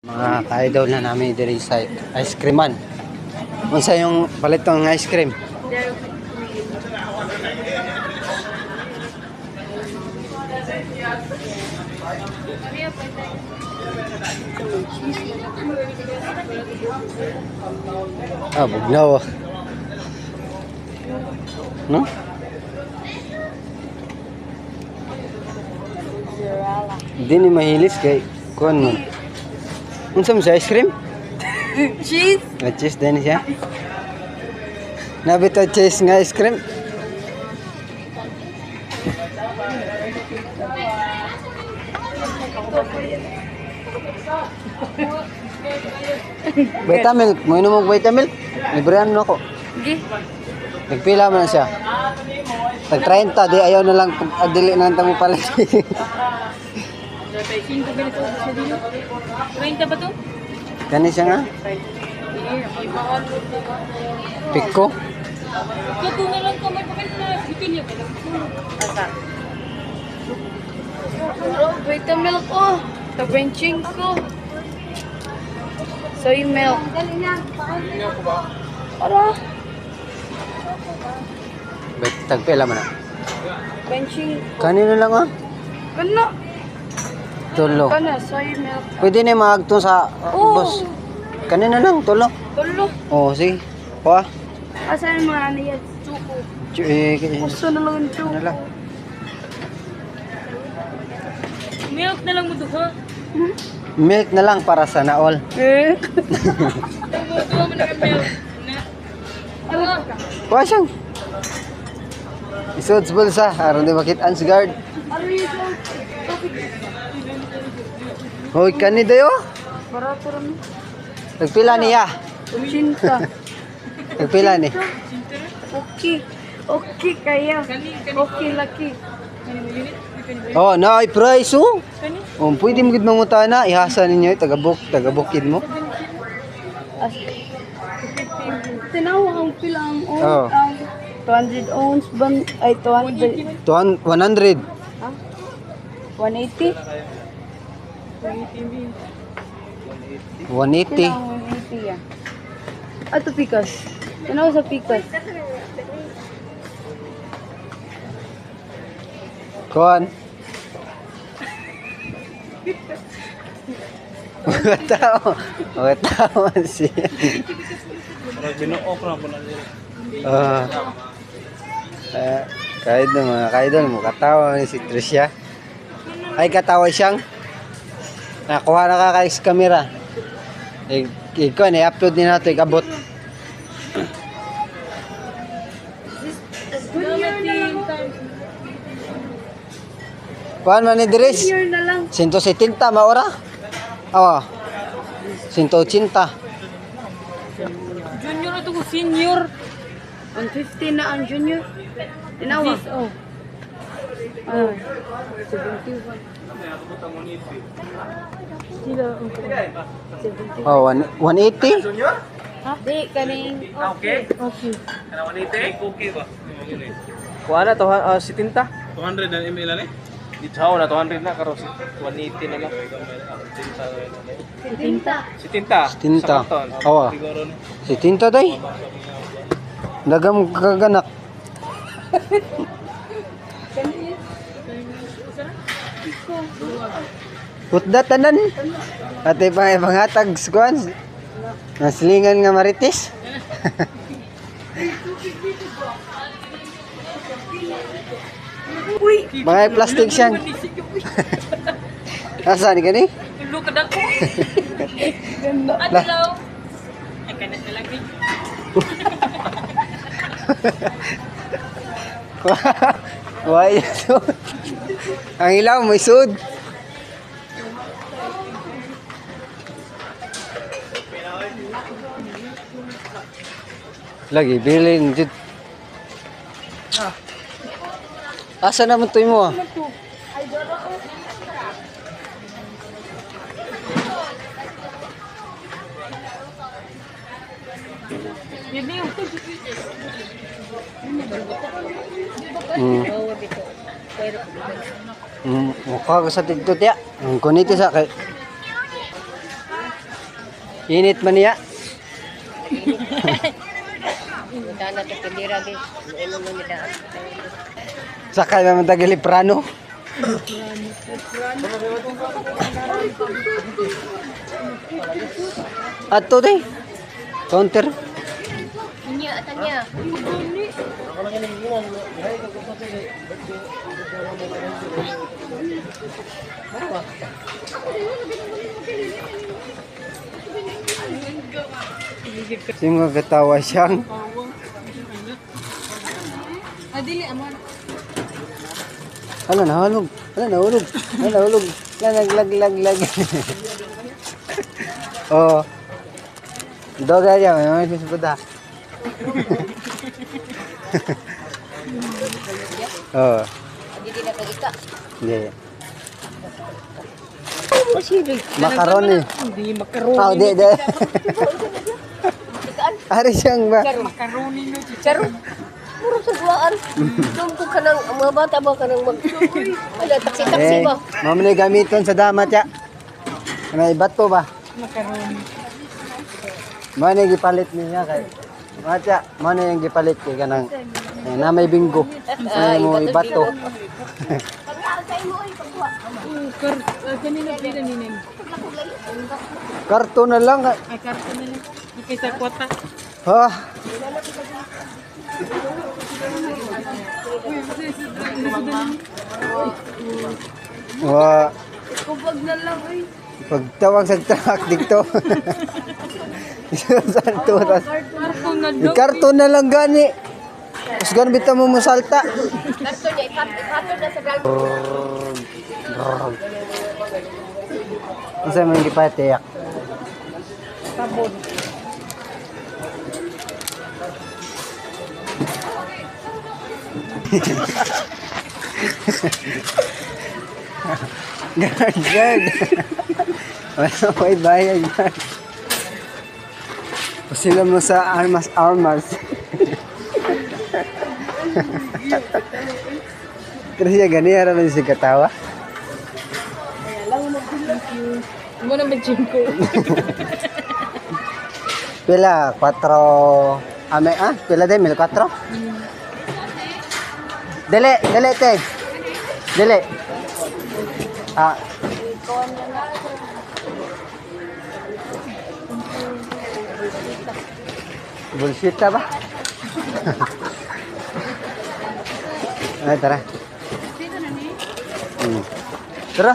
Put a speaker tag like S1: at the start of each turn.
S1: Mga ka-idol na namin diri sa ice creaman. Unsa yung palit ng ice cream? Bugnaw. No? Hindi ni mahilis kay kuan man. Unsa man sa ice cream?
S2: Cheese.
S1: Cheese din siya. Nabito cheese nga ice cream. Vitamilk, mo inom og Vitamilk? Librehan mo ako.
S2: Sige.
S1: Nagpila man siya. Tag 30 di ayaw na lang dili na tamo pala.
S2: 5 ganito sa dito. 30 ba to?
S1: Kani siya nga? Piko.
S2: Kato na lang kamay pa kayo na ipilya ko. Asa? Vitamilk ko. Tabenching ko. Soy milk. Para.
S1: Tagpila man na.
S2: Benching.
S1: Kanino lang ah?
S2: Kana.
S1: Tulo.
S2: Kana, soy milk.
S1: Pwede na magto sa boss. Kanino lang tulo.
S2: Tulo.
S1: Oh, sige. Pa.
S2: Asan mga ano yan? Chuko. Gusto na lang yung chuko.
S1: Ano lang?
S2: Milk na lang mo duha.
S1: Milk na lang para sa naol.
S2: Eh? Duha mo na ka milk. Ano?
S1: Kuha siyang. Isuds bulsa. Aron di makitaan si guard.
S2: Ano yun?
S1: Hoy, kani dayo.
S2: Barato rin.
S1: Nagpila niya.
S2: Cinta.
S1: Nagpila ni.
S2: Okay. Okay kaya. Okay laki.
S1: Oh, naay price oh. Oh, pwede mo gid mangutana, ihasa ninyo tagabukid mo.
S2: Tinawa ang pilang
S1: Oh.
S2: ang 200 ounce ban ay 200
S1: 100.
S2: ha? 180
S1: 180.
S2: Pilang 180 ya. Ato pikas. Tinawa sa pikas.
S1: Kuan. Mga tao siya. Kaidol mga kaidol mo katawa ni si Tricia. Ay katawa siyang. Nakuha na ka sa camera. Ikaw na i-upload din nato ikabot. Kuan man ni Dres?
S2: Year na lang.
S1: 170 maora? Awa. 180.
S2: Junior ito ko senior. 150 na ang junior. Tinawa. Oh. 71. Sila
S1: Oh, 180?
S2: ha? Di, kaning. Okay. Okay.
S3: Kana 180 cookie ba?
S1: Kuha na to, 70.
S3: 200 na email ani. Ditsaw na 200 na karo 180 na lang.
S2: Tinta.
S3: Si Tinta.
S1: Tinta.
S3: Sa karton.
S1: Awa.
S3: Siguro no.
S1: 70 day. Dagam kaganak. Putda tanan. Ate pa pangatag skuan. Naslingan nga marites.
S2: Uy!
S1: Mga plastic siyang. Asa ni gani?
S2: Look at ako. Adlaw. Ay kanat na lagi.
S1: Why so? Ang ilaw may sud. Lagi bilin jud. Asa naman to mo ah?
S2: Yun na yung
S1: Mukha ko sa tigto tiya. Ang kuniti sa kay Init man niya.
S2: Dana to pindira gi. Ano mo nila?
S1: Sakay naman tagiliprano. Ato day. Counter.
S2: Inya atanya.
S1: Sino katawa siyang?
S2: Adili amon.
S1: Ano nahulog? Ano nahulog? Ano nahulog? Lag. Oh. Doga dia, memang itu sudah. Oh,
S2: Adili na kagika.
S1: iya.
S2: Masih
S1: Makaroni.
S2: Hindi makaroni.
S1: Oh, de. Hari siyang ba?
S2: Makaroni no chicharo. Muro sa duaan. Tungkol ka ng mga bata ba ka nang mag... Wala, taksi-taksi ba?
S1: Mamani gamiton sa damat ya. May bato ba?
S2: Makaroni.
S1: Mana gipalit niya kay. Matya, mana yang gipalit kay kanang na may bingo. Ay mo ibato.
S2: Kanina pila ni Nen.
S1: Karton na lang.
S2: Ay, karto na lang. Kaysa kwata.
S1: Ha. Wa
S2: Kubag na lang ay.
S1: pagtawag sa truck dito. Santo tas.
S2: Karto na daw.
S1: Karton na lang gani. Mas gan bitaw mo masalta.
S2: Karto niya, ikarto na sa galbo.
S1: Unsa man gipatiyak?
S2: Sabon.
S1: Gag. Wala may bayad yan. Pasila mo sa armas. Pero siya gani, harap na siya katawa.
S2: Mo na mag-gym ko.
S1: Pila? 4... Pila din? 1,400? Dili, te. Dili. Ah. Bullshit ka ba? Ay, tara. Tara.